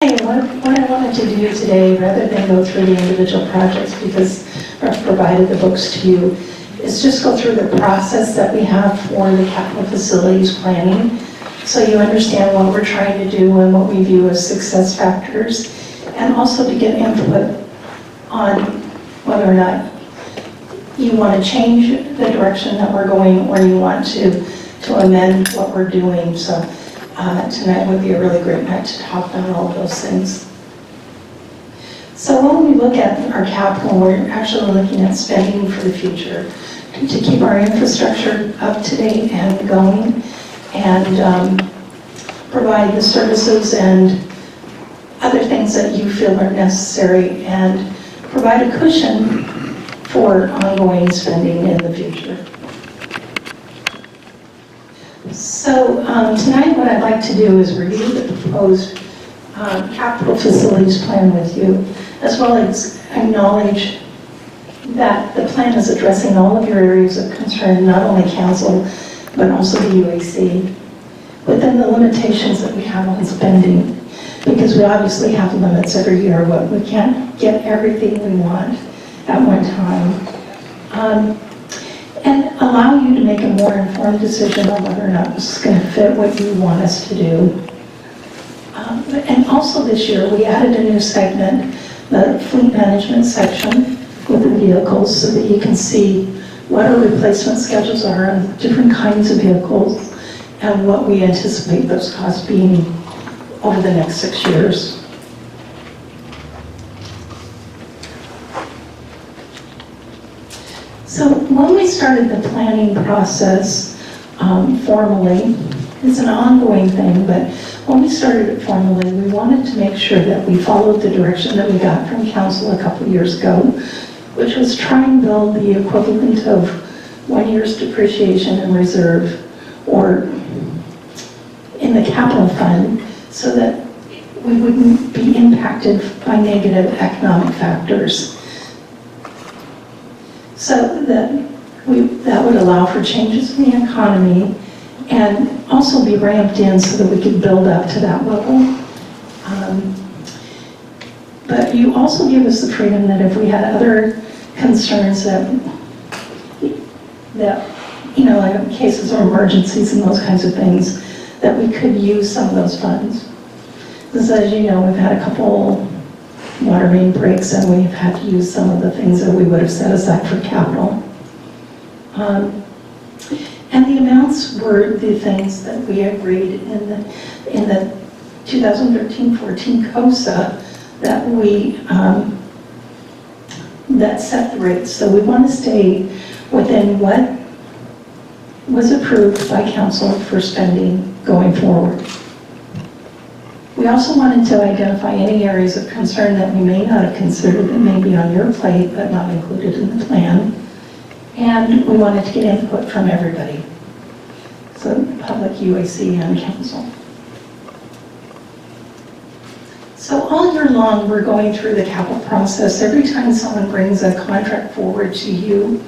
What I wanted to do today, rather than go through the individual projects, because I've provided the books to you, is just go through the process that we have for the capital facilities planning, so you understand what we're trying to do and what we view as success factors, and also to get input on whether or not you want to change the direction that we're going, or you want to amend what we're doing. So tonight would be a really great night to talk about all of those things. So when we look at our capital, we're actually looking at spending for the future to keep our infrastructure up to date and going, and provide the services and other things that you feel are necessary, and provide a cushion for ongoing spending in the future. So tonight what I'd like to do is review the proposed capital facilities plan with you, as well as acknowledge that the plan is addressing all of your areas of concern, not only council, but also the UAC, within the limitations that we have on spending, because we obviously have limits every year. We can't get everything we want at one time. And allow you to make a more informed decision on whether or not this is going to fit what you want us to do. And also this year, we added a new segment, the fleet management section with the vehicles, so that you can see what our replacement schedules are on different kinds of vehicles and what we anticipate those costs being over the next 6 years. So when we started the planning process formally, it's an ongoing thing, but when we started it formally, we wanted to make sure that we followed the direction that we got from council a couple years ago, which was try and build the equivalent of 1 year's depreciation in reserve, or in the capital fund, so that we wouldn't be impacted by negative economic factors. So that would allow for changes in the economy and also be ramped in so that we could build up to that level. But you also give us the freedom that if we had other concerns that you know, like cases of emergencies and those kinds of things, that we could use some of those funds. Because as you know, we've had a couple water main breaks, and we've had to use some of the things that we would have set aside for capital. And the amounts were the things that we agreed in the 2013-14 COSA that we that set the rates. So we want to stay within what was approved by council for spending going forward. We also wanted to identify any areas of concern that we may not have considered that may be on your plate but not included in the plan. And we wanted to get input from everybody. So public, UAC, and council. So all year long, we're going through the capital process. Every time someone brings a contract forward to you,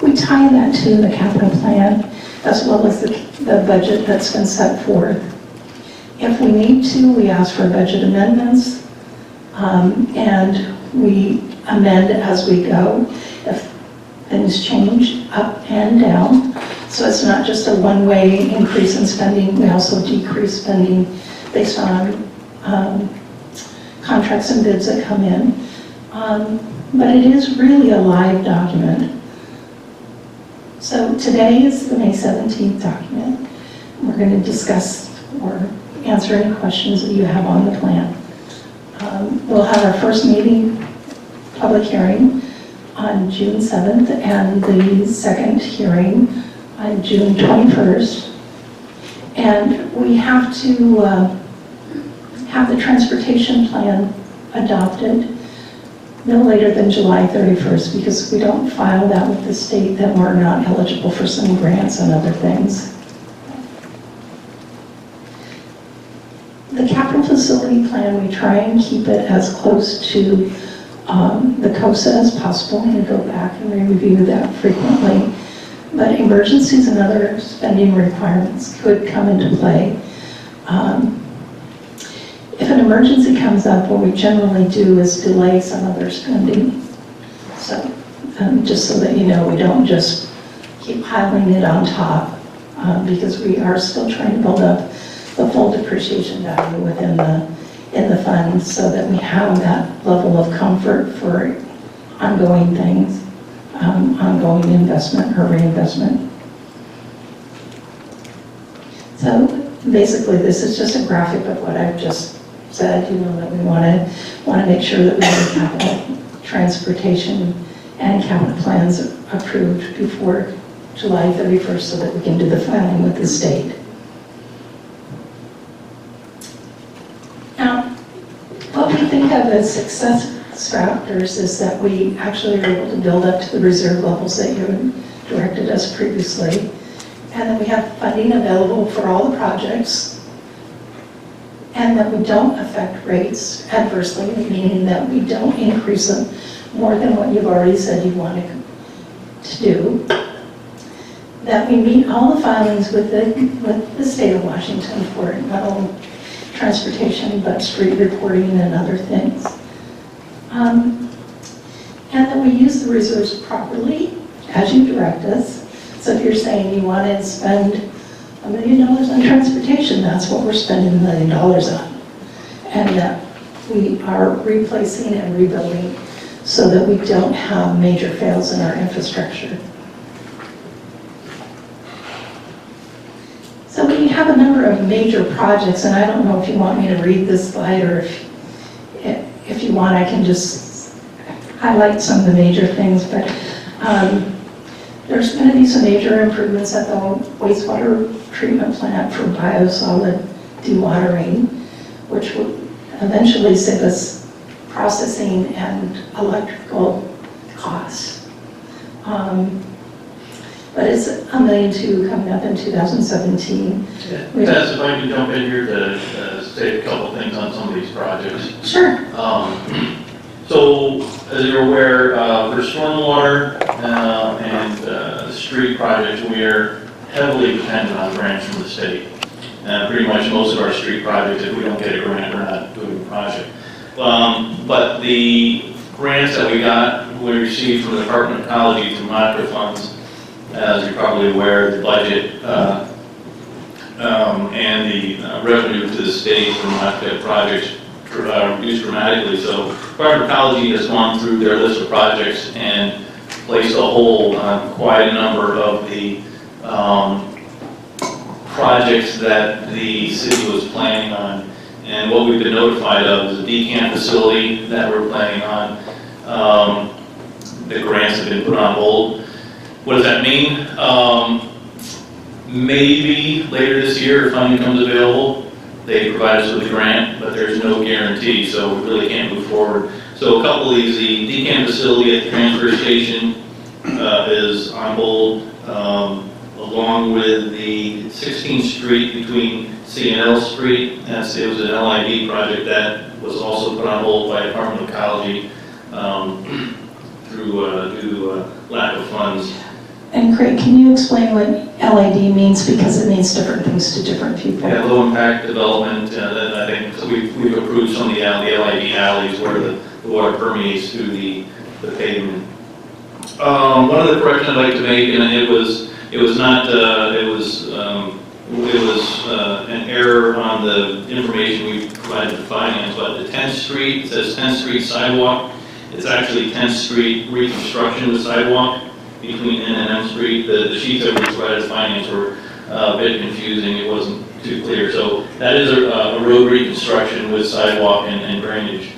we tie that to the capital plan, as well as the budget that's been set forth. If we need to, we ask for budget amendments, and we amend as we go if things change up and down. So it's not just a one-way increase in spending. We also decrease spending based on contracts and bids that come in. But it is really a live document. So today is the May 17th document. We're going to discuss or answer any questions that you have on the plan. We'll have our first meeting, public hearing, on June 7th, and the second hearing on June 21st. And we have to have the transportation plan adopted no later than July 31st, because if we don't file that with the state, then we're not eligible for some grants and other things. The capital facility plan, we try and keep it as close to the COSA as possible, and go back and review that frequently. But emergencies and other spending requirements could come into play. if an emergency comes up, what we generally do is delay some of their spending. So, just so that you know, we don't just keep piling it on top, because we are still trying to build up the full depreciation value within in the fund, so that we have that level of comfort for ongoing things, ongoing investment or reinvestment. So basically, this is just a graphic of what I've just said. You know, that we want to make sure that we have capital, transportation, and capital plans approved before July 31st, so that we can do the filing with the state. Now, what we think of as success factors is that we actually are able to build up to the reserve levels that you directed us previously, and that we have funding available for all the projects, and that we don't affect rates adversely, meaning that we don't increase them more than what you've already said you wanted to do, that we meet all the filings with the state of Washington for not only transportation, but street reporting and other things. And that we use the reserves properly, as you direct us. So if you're saying you want to spend $1 million on transportation, that's what we're spending $1 million on. And that we are replacing and rebuilding so that we don't have major fails in our infrastructure. So we have a number of major projects, and I don't know if you want me to read this slide, or if you want, I can just highlight some of the major things, but there's going to be some major improvements at the wastewater treatment plant for biosolid dewatering, which will eventually save us processing and electrical costs. But it's $1.2 million coming up in 2017. Yeah. Tess, if I can jump in here to say a couple things on some of these projects. Sure. So, as you're aware, for stormwater and street projects, we are heavily dependent on grants from the state. Pretty much most of our street projects, if we don't get a grant, we're not doing the project. But the grants that we received from the Department of Ecology through micro funds, as you're probably aware, the budget and the revenue to the state from projects reduced dramatically. So the Department of Ecology has gone through their list of projects and placed a hold on quite a number of the projects that the city was planning on. And what we've been notified of is a decant facility that we're planning on. The grants have been put on hold. What does that mean? Maybe later this year, if funding comes available, they provide us with a grant, but there's no guarantee, so we really can't move forward. So a couple of these, the decant facility at the transfer station is on hold, along with the 16th Street between C and L Street. It was an LID project that was also put on hold by Department of Ecology due to lack of funds. And Craig, can you explain what LID means, because it means different things to different people? Yeah, low impact development. I think so we've approved some of the LID alleys where the water permeates through the pavement. One other correction I'd like to make, and it was an error on the information we provided to finance, but the 10th Street, it says 10th Street sidewalk. It's actually 10th Street reconstruction of the sidewalk between N and M Street. The sheets that we provided to finance were a bit confusing. It wasn't too clear. So that is a road reconstruction with sidewalk and drainage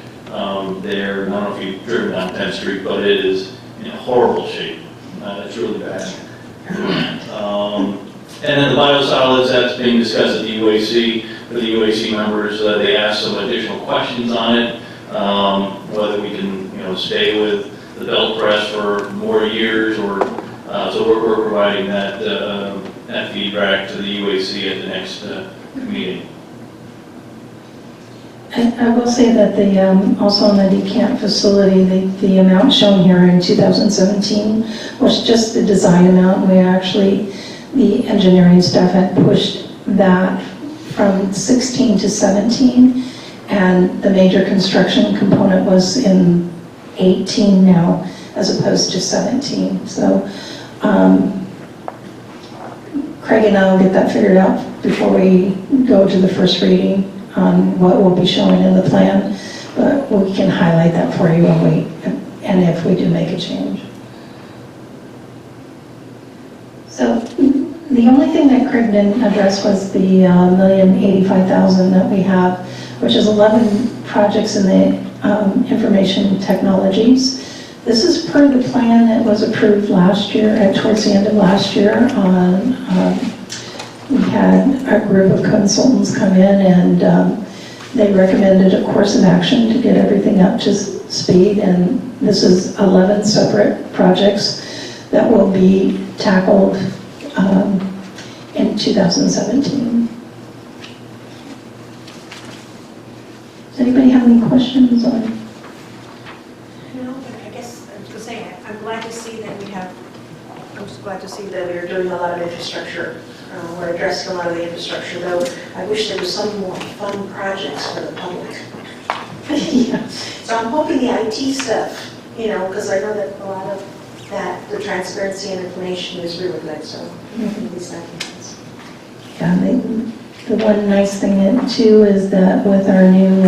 there. I don't know if you've driven down 10th Street, but it is in horrible shape. It's really bad. And then the biosolids, that's being discussed at the UAC. For the UAC members, they asked some additional questions on it, whether we can, stay with the belt press for more years, or so we're providing that feedback to the UAC at the next meeting. I will say that also in the decant facility, the amount shown here in 2017 was just the design amount. The engineering staff had pushed that from 16 to 17, And the major construction component was in 18 now, as opposed to 17. So Craig and I will get that figured out before we go to the first reading on what we'll be showing in the plan. But we can highlight that for you and if we do make a change. So the only thing that Craig didn't address was the $1,085,000 that we have, which is 11 projects in the information technologies. This is per the plan that was approved last year, towards the end of last year. We had a group of consultants come in and they recommended a course of action to get everything up to speed. And this is 11 separate projects that will be tackled in 2017. Does anybody have any questions on? No, but I guess I'm just saying, I'm glad to see that I'm just glad to see that we're doing a lot of infrastructure. We're addressing a lot of the infrastructure, though I wish there was some more fun projects for the public. Yeah. So I'm hoping the IT stuff, because I know that a lot of that, the transparency and information is really good, so maybe second. Yeah, the one nice thing too is that with our new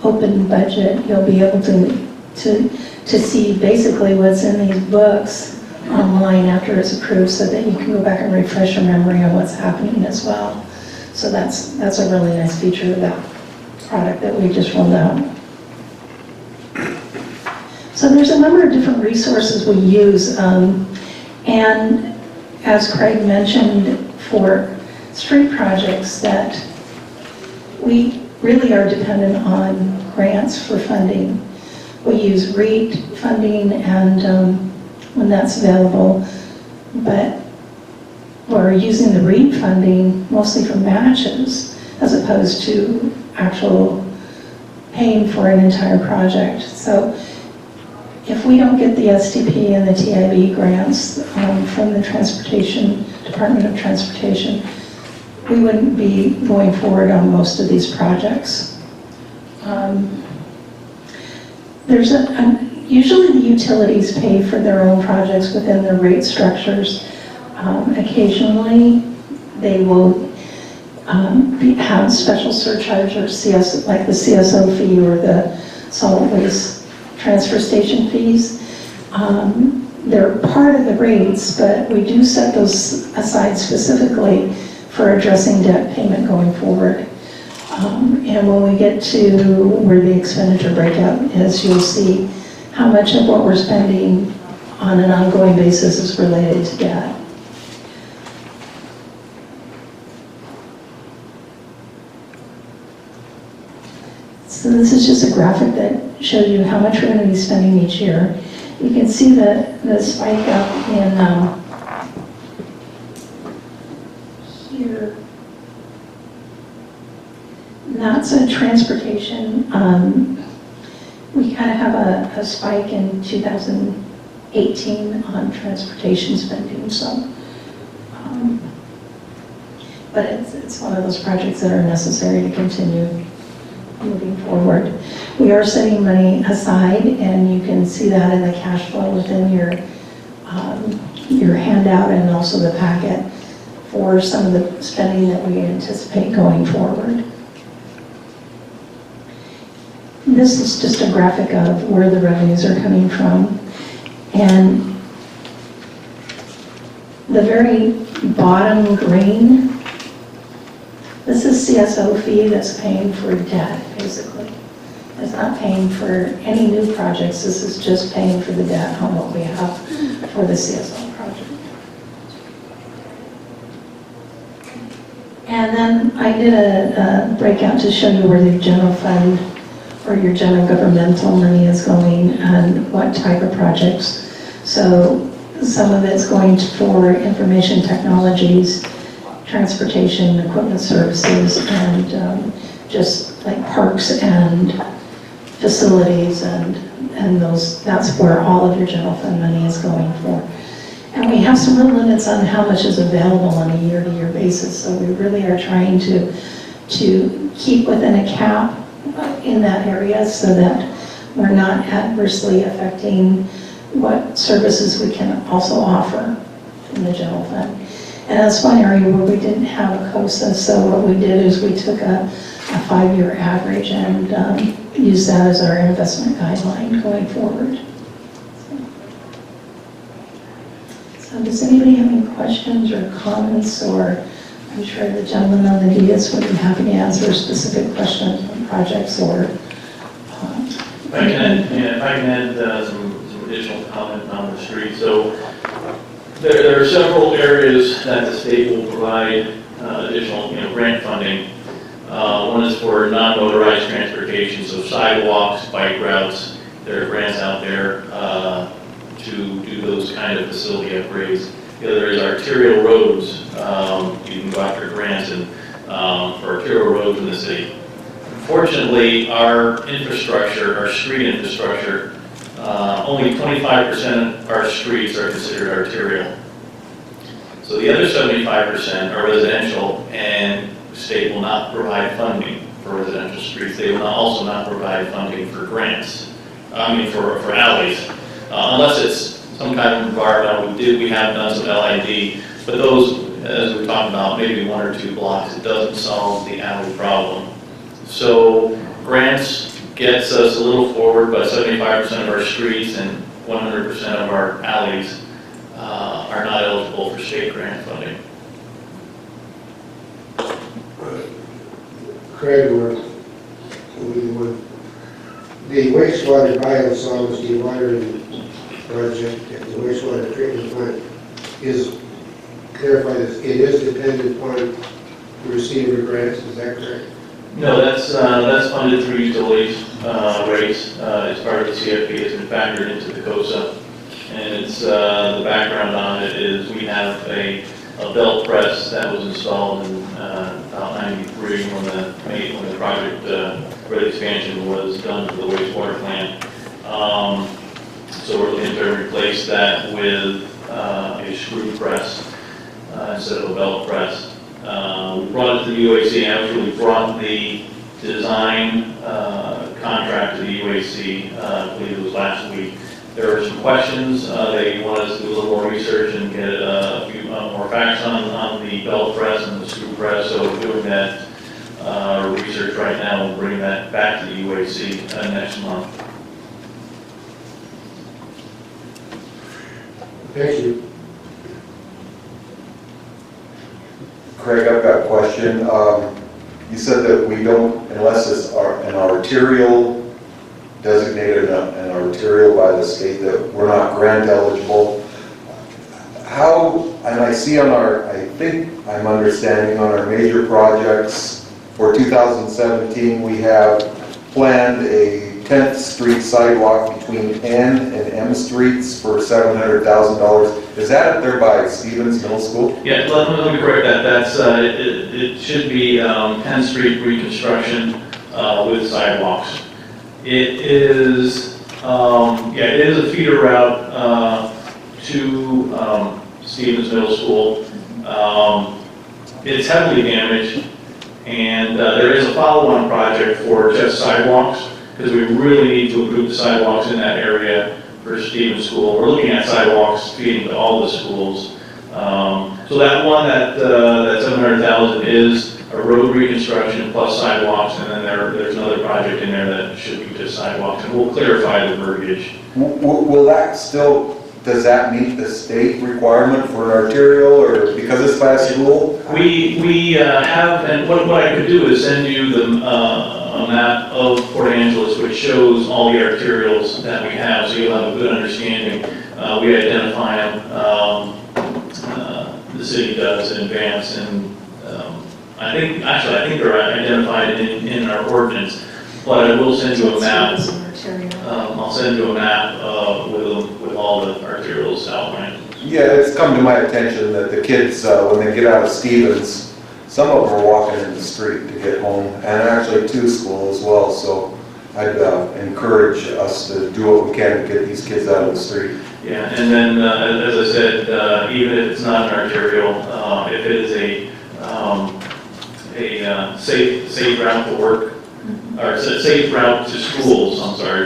open budget, you'll be able to see basically what's in these books online after it's approved, so that you can go back and refresh your memory on what's happening as well. So that's a really nice feature of that product that we just rolled out. So there's a number of different resources we use, and as Craig mentioned, for street projects that we really are dependent on grants for funding. We use REIT funding and when that's available, but we're using the REIT funding mostly for matches as opposed to actual paying for an entire project. So if we don't get the SDP and the TIB grants from the Department of Transportation, we wouldn't be going forward on most of these projects. Usually the utilities pay for their own projects within their rate structures. Occasionally they will have special surcharge or like the CSO fee or the solid waste transfer station fees. They're part of the rates, but we do set those aside specifically for addressing debt payment going forward. And when we get to where the expenditure breakout is, you'll see how much of what we're spending on an ongoing basis is related to debt. So this is just a graphic that shows you how much we're going to be spending each year. You can see the spike up in here. That's a transportation. We kind of have a spike in 2018 on transportation spending. So, but it's one of those projects that are necessary to continue moving forward. We are setting money aside, and you can see that in the cash flow within your handout and also the packet for some of the spending that we anticipate going forward. This is just a graphic of where the revenues are coming from, and the very bottom green, this is CSO fee that's paying for debt, basically. It's not paying for any new projects. This is just paying for the debt on what we have for the CSO project. And then I did a breakout to show you where the general fund or your general governmental money is going and what type of projects. So some of it's going for information technologies, transportation, equipment services, and just like parks and facilities and those, that's where all of your general fund money is going for. And we have some real limits on how much is available on a year-to-year basis, so we really are trying to keep within a cap in that area so that we're not adversely affecting what services we can also offer in the general fund. And that's one area where we didn't have a COSA, so what we did is we took a 5-year average and used that as our investment guideline going forward. So does anybody have any questions or comments, or I'm sure the gentleman on the dais would be happy to answer specific questions on projects or... If I can add some additional comment on the street. So there are several areas that the state will provide additional grant funding. One is for non-motorized transportation, so sidewalks, bike routes. There are grants out there to do those kind of facility upgrades. The other is arterial roads. You can go after grants and for arterial roads in the city. Unfortunately, our infrastructure, our street infrastructure, only 25% of our streets are considered arterial. So the other 75% are residential, and the state will not provide funding for residential streets. They will also not provide funding for grants, for alleys, unless it's some kind of environmental. We have done some LID, but those, as we talked about, maybe 1 or 2 blocks, it doesn't solve the alley problem. So grants gets us a little forward, but 75% of our streets and 100% of our alleys are not eligible for state grant funding. Craig, with the wastewater biosolids dewatering project at the wastewater treatment plant is clarified as it is dependent upon the receiver grants, is that correct? No, that's funded through utilities rates. It's part of the CFP. It's been factored into the COSA. And it's the background on it is we have a belt press that was installed in about 93 when the project where the expansion was done to the wastewater plant. So we're looking to replace that with a screw press instead of a belt press. We brought it to the UAC. Actually, we brought the design contract to the UAC. I believe it was last week. There were some questions. They wanted us to do a little more research and get a few more facts on the belt press and the screw press. So we're doing that research right now. We'll bring that back to the UAC next month. Thank you. Craig, I've got a question. You said that we don't, unless it's an arterial, designated an arterial by the state, that we're not grant eligible. How, and I see on our, I think I'm understanding on our major projects for 2017, we have planned a 10th Street sidewalk between N and M Streets for $700,000. Is that up there by Stevens Middle School? Yeah, let me correct that. That's it should be 10th Street reconstruction with sidewalks. It is it is a feeder route to Stevens Middle School. It's heavily damaged, and there is a follow-on project for just sidewalks, because we really need to improve the sidewalks in that area for Stevens School. We're looking at sidewalks feeding to all the schools. So that one, that 700,000 is a road reconstruction plus sidewalks, and then there's another project in there that should be just sidewalks, and we'll clarify the verbiage. Will that still, does that meet the state requirement for an arterial, or because it's by a school? We have, and what I could do is send you a map of Port Angeles, which shows all the arterials that we have, so you'll have a good understanding. We identify them, the city does in advance, and I think they're identified in our ordinance, but I will send you a map. I'll send you a map with all the arterials outlined. Yeah, it's come to my attention that the kids, when they get out of Stevens, some of them are walking in the street to get home, and actually to school as well. So I'd encourage us to do what we can to get these kids out of the street. Yeah, and then as I said, even if it's not an arterial, if it is a safe route to work, a or safe route to schools,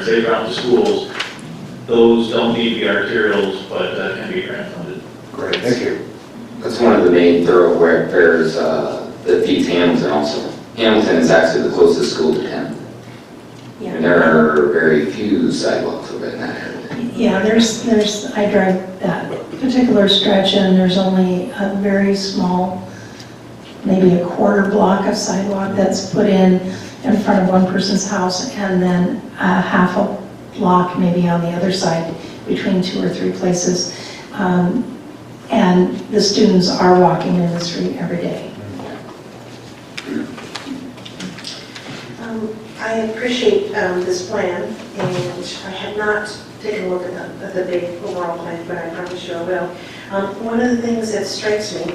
safe route to schools, those don't need to be arterials, but can be grant funded. Great, thank you. That's one of the main thoroughfares that feeds Hamilton also. Hamilton is actually the closest school to 10. Yeah. And there are very few sidewalks over in that area. Yeah, I drive that particular stretch and there's only a very small, maybe a quarter block of sidewalk that's put in front of one person's house, and then a half a block maybe on the other side between 2 or 3 places. And the students are walking in the street every day. I appreciate this plan, and I have not taken a look at the big overall plan, but I promise you I will. One of the things that strikes me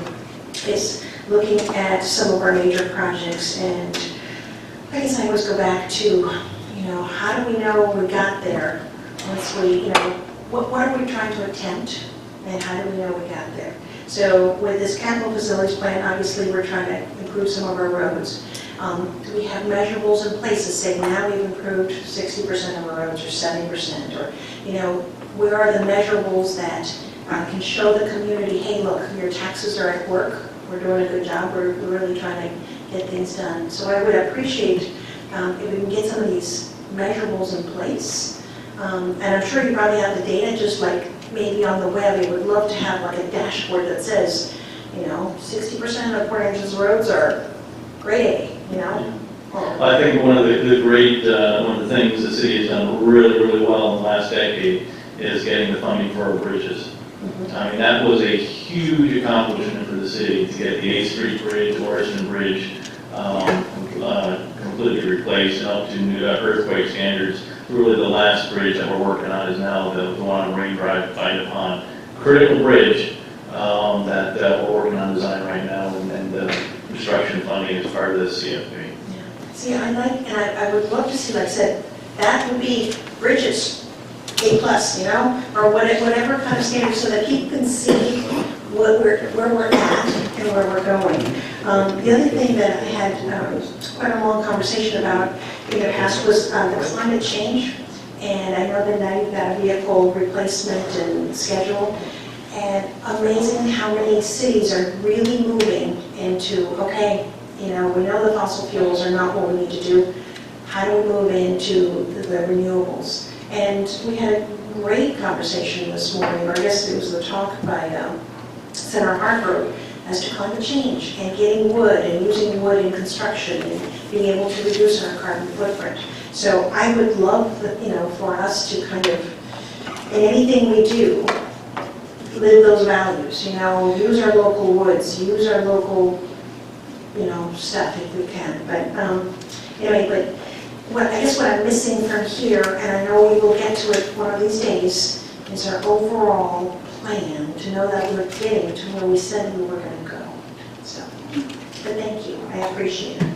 is looking at some of our major projects, and I guess I always go back to, how do we know we got there? Once we, what are we trying to attempt, and how do we know we got there? So with this capital facilities plan, obviously we're trying to improve some of our roads. Do we have measurables in place to say now we've improved 60% of our roads or 70%? Or, where are the measurables that can show the community, hey, look, your taxes are at work. We're doing a good job. We're really trying to get things done. So I would appreciate if we can get some of these measurables in place. And I'm sure you probably have the data, just like maybe on the web. I would love to have like a dashboard that says, 60% of Port Angeles roads are grade A, I think one of the things the city has done really, really well in the last decade is getting the funding for our bridges. I mean, that was a huge accomplishment for the city to get the 8th Street Bridge, Orison Bridge, completely replaced and up to new earthquake standards. Really the last bridge that we're working on is now the one on Rain Drive by the pond. Critical bridge that we're working on design right now, and construction funding is part of the CFP. Yeah. See, I would love to see, like I said, that would be bridges, A+, or whatever kind of standard, so that people can see where we're at and where we're going. The other thing that I had quite a long conversation about in the past was the climate change. And I know that now you've got a vehicle replacement and schedule. And amazing how many cities are really moving into, okay, we know the fossil fuels are not what we need to do. How do we move into the renewables? And we had a great conversation this morning, or I guess it was the talk by Senator Hargrove, as to climate change and getting wood and using wood in construction and being able to reduce our carbon footprint. So I would love, for us to kind of, in anything we do, live those values, use our local woods, use our local, stuff if we can. But anyway, but I guess what I'm missing from here, and I know we will get to it one of these days, is our overall plan to know that we're getting to where we said we were going to go. So, but thank you, I appreciate it.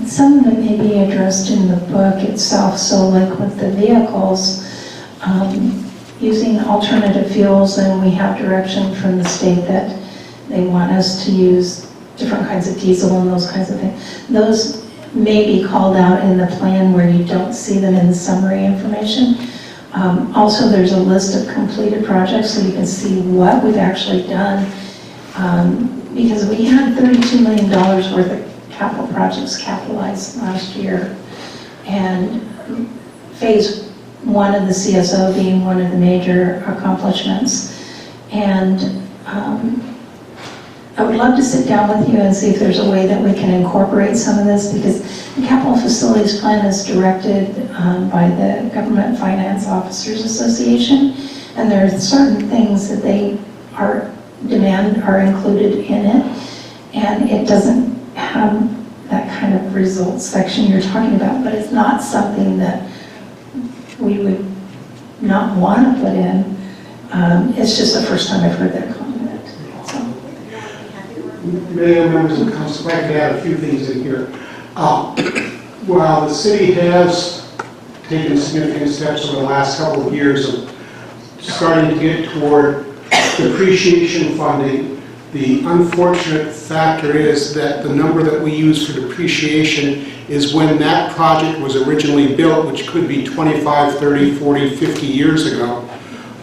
Some of it may be addressed in the book itself, so like with the vehicles, using alternative fuels, and we have direction from the state that they want us to use different kinds of diesel and those kinds of things. Those may be called out in the plan where you don't see them in the summary information. Also, there's a list of completed projects so you can see what we've actually done, because we had $32 million worth of capital projects capitalized last year, and phase 1 of the CSO being one of the major accomplishments. And I would love to sit down with you and see if there's a way that we can incorporate some of this, because the Capital Facilities Plan is directed by the Government Finance Officers Association, and there are certain things that they demand are included in it, and it doesn't have that kind of results section you're talking about, but it's not something that we would not want to put in. It's just the first time I've heard that comment. So. Mayor, members of council, if I could add a few things in here. While the city has taken significant steps over the last couple of years of starting to get toward depreciation funding, The unfortunate factor is that the number that we use for depreciation is when that project was originally built, which could be 25, 30, 40, 50 years ago,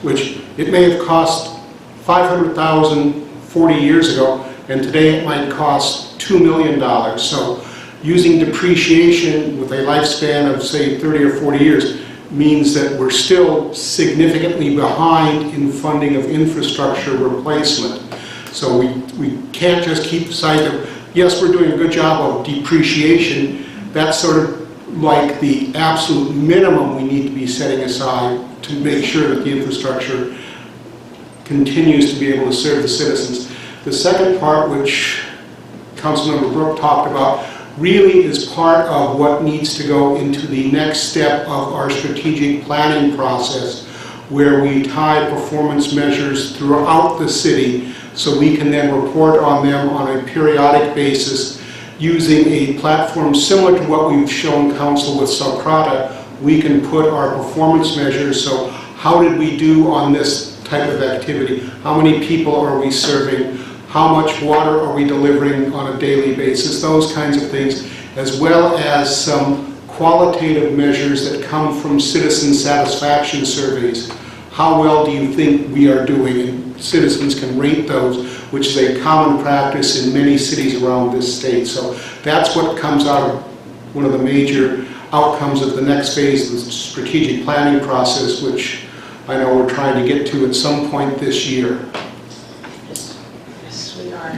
which it may have cost $500,000 40 years ago, and today it might cost $2 million. So using depreciation with a lifespan of, say, 30 or 40 years means that we're still significantly behind in funding of infrastructure replacement. So we can't just keep sight of, yes, we're doing a good job of depreciation. That's sort of like the absolute minimum we need to be setting aside to make sure that the infrastructure continues to be able to serve the citizens. The second part, which Councilmember Brooke talked about, really is part of what needs to go into the next step of our strategic planning process, where we tie performance measures throughout the city so we can then report on them on a periodic basis using a platform similar to what we've shown Council with Socrata. We can put our performance measures, so how did we do on this type of activity? How many people are we serving? How much water are we delivering on a daily basis? Those kinds of things, as well as some qualitative measures that come from citizen satisfaction surveys. How well do you think we are doing? And citizens can rate those, which is a common practice in many cities around this state. So that's what comes out of one of the major outcomes of the next phase of the strategic planning process, which I know we're trying to get to at some point this year. Yes, we are.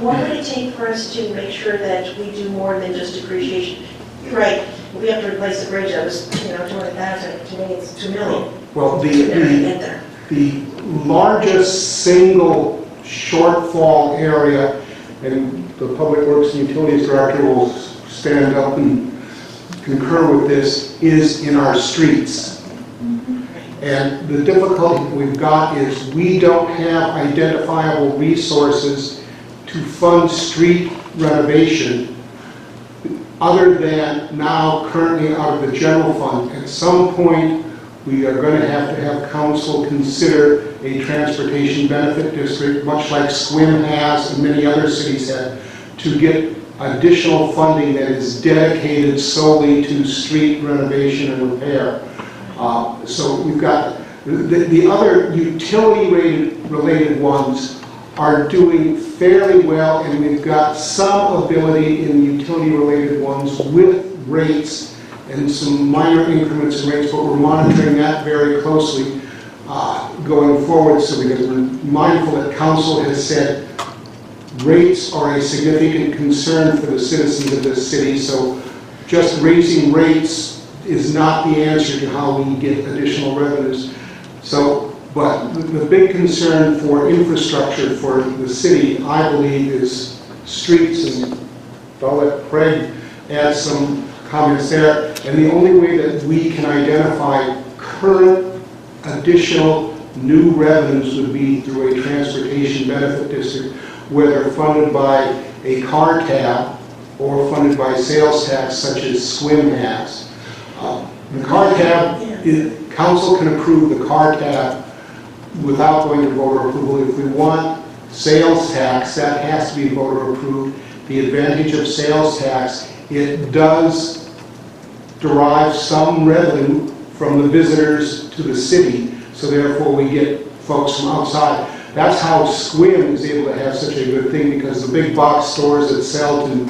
What would it take for us to make sure that we do more than just depreciation? You're right, we have to replace the bridge that was, 200,000, to me it's 2 million. Well, We're gonna get there. the largest single shortfall area, and the Public Works and Utilities Director will stand up and concur with this, is in our streets. And the difficulty we've got is we don't have identifiable resources to fund street renovation other than now currently out of the general fund. At some point, we are going to have council consider a transportation benefit district, much like SWIM has and many other cities have, to get additional funding that is dedicated solely to street renovation and repair. So we've got the other utility-related ones are doing fairly well, and we've got some ability in utility-related ones with rates and some minor increments in rates, but we're monitoring that very closely going forward. So because we're mindful that council has said rates are a significant concern for the citizens of this city, so just raising rates is not the answer to how we get additional revenues. So, but the big concern for infrastructure for the city, I believe, is streets, and I'll let Craig add some comments there. And the only way that we can identify current additional new revenues would be through a transportation benefit district, whether funded by a car tab or funded by sales tax, such as SWIM has. The car tab, council can approve the car tab without going to voter approval. If we want sales tax, that has to be voter approved. The advantage of sales tax, it does derive some revenue from the visitors to the city, so therefore we get folks from outside. That's how SWIM is able to have such a good thing, because the big box stores that sell to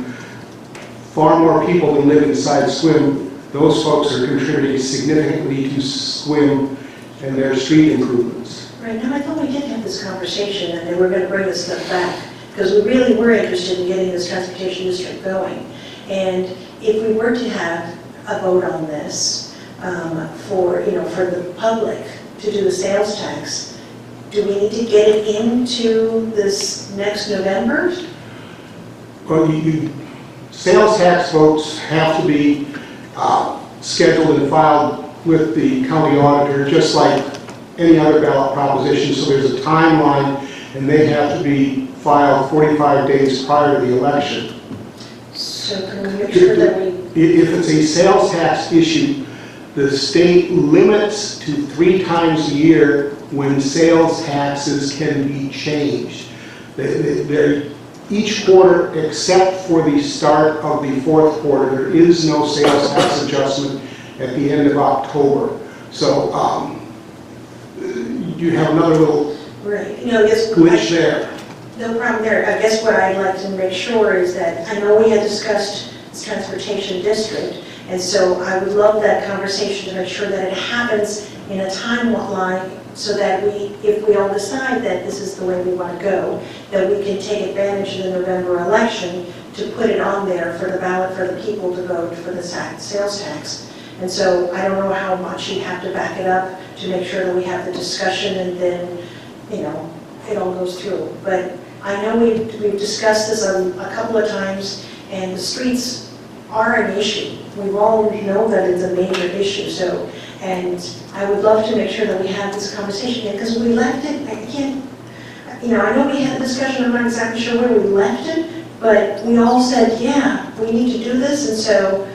far more people than live inside SWIM, those folks are contributing significantly to SWIM and their street improvements. Right, now I thought we did have this conversation and they were going to bring this stuff back, because we really were interested in getting this transportation district going. And if we were to have a vote on this for the public to do the sales tax, do we need to get it into this next November? Well, sales tax votes have to be scheduled and filed with the county auditor, just like any other ballot proposition. So there's a timeline, and they have to be filed 45 days prior to the election. So can we make sure that we... If it's a sales tax issue, the state limits to 3 times a year when sales taxes can be changed. Each quarter, except for the start of the fourth quarter, there is no sales tax adjustment at the end of October. So you have another little Right, you know, this. glitch there. No problem there. I guess what I'd like to make sure is that, I know we had discussed this transportation district, and so I would love that conversation to make sure that it happens in a timeline so that if we all decide that this is the way we want to go, that we can take advantage of the November election to put it on there for the ballot for the people to vote for the sales tax. And so I don't know how much you have to back it up to make sure that we have the discussion and then, you know, it all goes through. But I know we've discussed this a couple of times, and the streets are an issue. We all know that it's a major issue, so, and I would love to make sure that we have this conversation again, because we left it, I can't, you know, I know we had a discussion, I'm not exactly sure where we left it, but we all said, yeah, we need to do this, and so,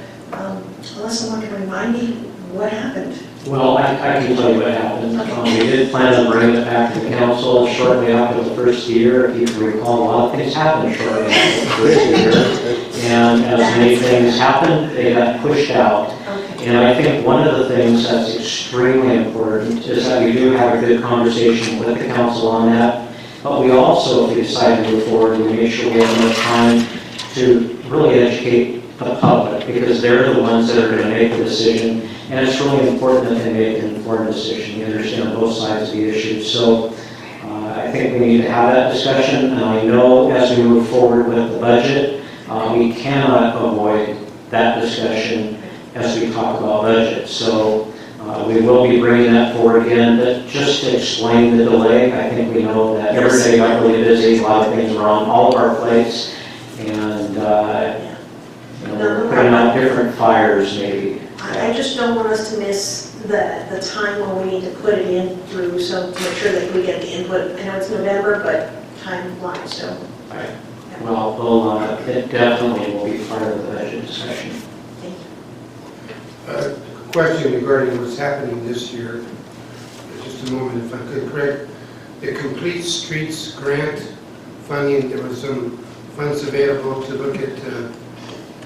unless someone can remind me what happened. Well, I can tell you what happened. We did plan on bringing it back to the council shortly after the first year. If you can recall, a lot of things happened shortly after the first year. And as many things happened, they got pushed out. Okay. And I think one of the things that's extremely important is that we do have a good conversation with the council on that. But we also, if we decide to move forward, we make sure we have enough time to really educate the public, because they're the ones that are going to make the decision. And it's really important that they make an informed decision. You understand both sides of the issue. So I think we need to have that discussion. And I know as we move forward with the budget, we cannot avoid that discussion as we talk about budget. So we will be bringing that forward again. But just to explain the delay, I think we know that everybody got really busy. A lot of things were on all of our plates. And we're putting out different fires maybe. I just don't want us to miss the time when we need to put it in through, so to make sure that we get the input. I know it's November, but time-wise, so. Right. Well, it definitely will be part of the budget discussion. Thank you. Question regarding what's happening this year. Just a moment, if I could, Craig. The Complete Streets grant funding, there was some funds available to look at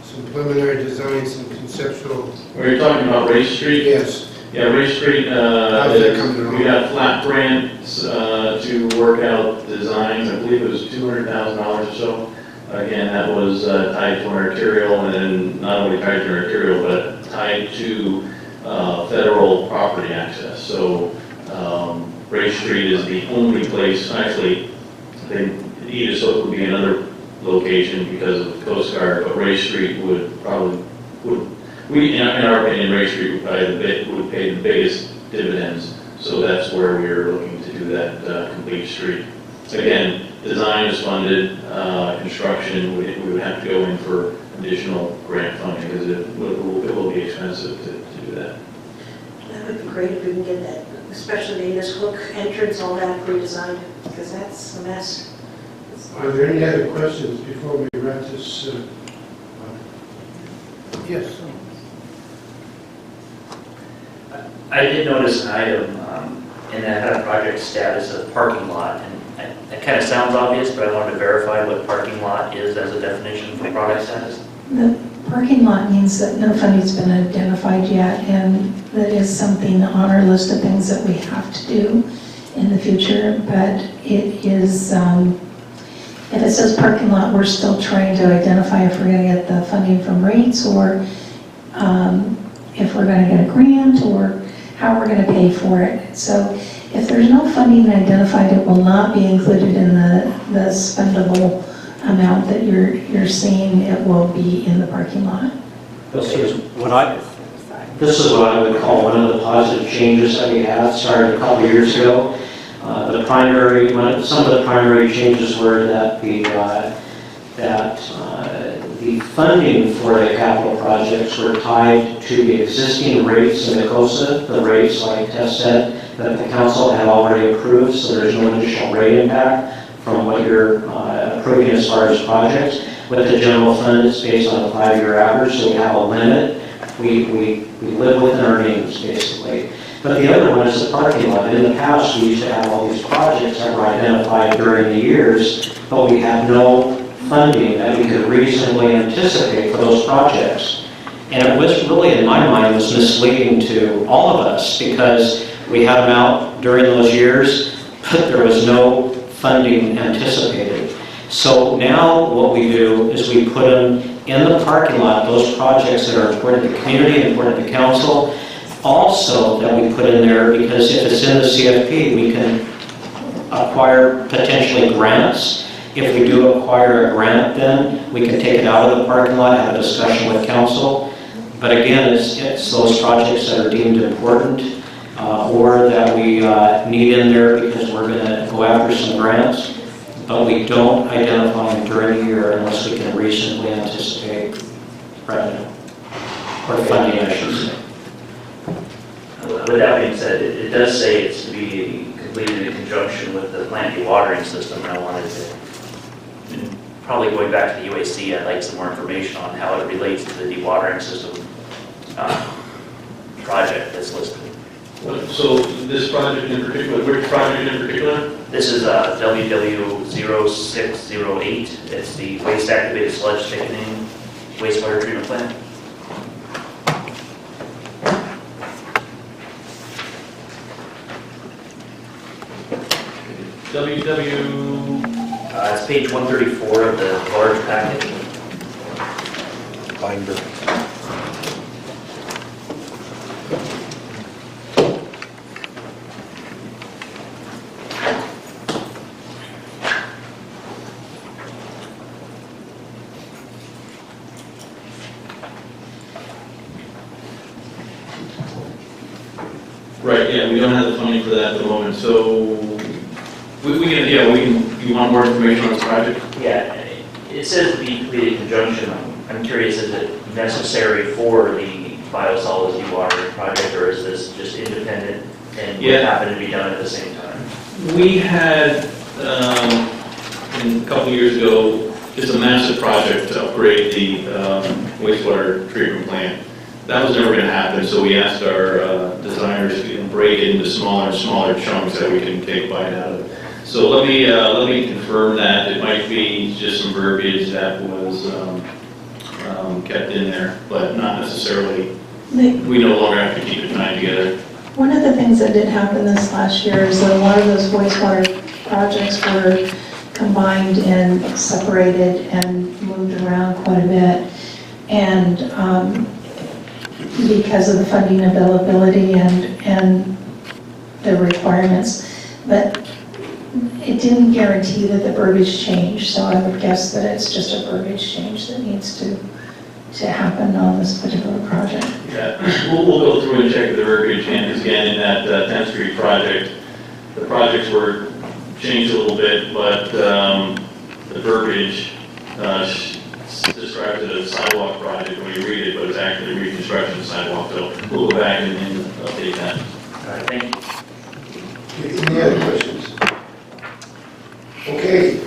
some preliminary designs and conceptual. Were you talking about Race Street? Yes. Yeah, Race Street, How's that coming along? we got flat grants to work out designs. I believe it was $200,000 or so. Again, that was tied to our arterial, and then not only tied to our arterial, but tied to federal property access. So Race Street is the only place, actually, I think Agesson would be another location because of Coast Guard, but Race Street would probably, in our opinion, Race Street would pay the biggest dividends. So that's where we're looking to do that complete street. Again, design is funded, construction, we would have to go in for additional grant funding because it will be expensive to do that. That would be great if we can get that, especially this hook entrance, all that redesigned, because that's a mess. Are there any other questions before we wrap this? Yes. I did notice an item in that had a project status of parking lot, and that kind of sounds obvious, but I wanted to verify what parking lot is as a definition for project status. The parking lot means that no funding's been identified yet, and that is something on our list of things that we have to do in the future, but it is, if it says parking lot, we're still trying to identify if we're going to get the funding from rates, or if we're going to get a grant, or how we're going to pay for it. So if there's no funding identified, it will not be included in the spendable amount that you're seeing. It will be in the parking lot. This is what I would call one of the positive changes that we had started a couple of years ago. Some of the primary changes were that the funding for the capital projects were tied to the existing rates in the COSA, the rates, like Tess said, that the council had already approved, so there's no additional rate impact from what you're approving as far as projects. With the general fund, it's based on a 5-year average, so we have a limit. We live within our means, basically. But the other one is the parking lot. In the past, we used to have all these projects that were identified during the years, but we had no funding that we could reasonably anticipate for those projects. And it was really, in my mind, was misleading to all of us because we had them out during those years, but there was no funding anticipated. So now what we do is we put them in the parking lot, those projects that are important to the community, important to the council, also that we put in there because if it's in the CFP, we can acquire potentially grants. If we do acquire a grant, then we can take it out of the parking lot, have a discussion with council. But again, it's those projects that are deemed important or that we need in there because we're going to go after some grants, but we don't identify them during the year unless we can reasonably anticipate revenue or funding, I should say. With that being said, it does say it's to be completed in conjunction with the plant dewatering system, and I wanted to, probably going back to the UAC, I'd like some more information on how it relates to the dewatering system project that's listed. So this project in particular, which project in particular? This is WW0608. It's the waste activated sludge thickening wastewater treatment plant. It's page 134 of the large package. Binder. Right, yeah, we don't have the funding for that at the moment, so you want more information on this project? Yeah, it says to be completed in conjunction. I'm curious, is it necessary for the biosolids dewatering project, or is this just independent and would happen to be done at the same time? We had, a couple years ago, just a massive project to upgrade the wastewater treatment plant. That was never going to happen, so we asked our designers to break it into smaller and smaller chunks that we can take a bite out of. So let me confirm that. It might be just some verbiage that was kept in there, but not necessarily. We no longer have to keep it tied together. One of the things that did happen this last year is that a lot of those wastewater projects were combined and separated and moved around quite a bit. And because of the funding availability and the requirements, but it didn't guarantee that the verbiage changed, so I would guess that it's just a verbiage change that needs to happen on this particular project. Yeah, we'll go through and check the verbiage, and because again, in that 10th Street project, the projects were changed a little bit, but the verbiage describes it as a sidewalk project when you read it, but it's actually reconstruction of sidewalk, so we'll go back and update that. All right, thank you. Any other questions? Okay,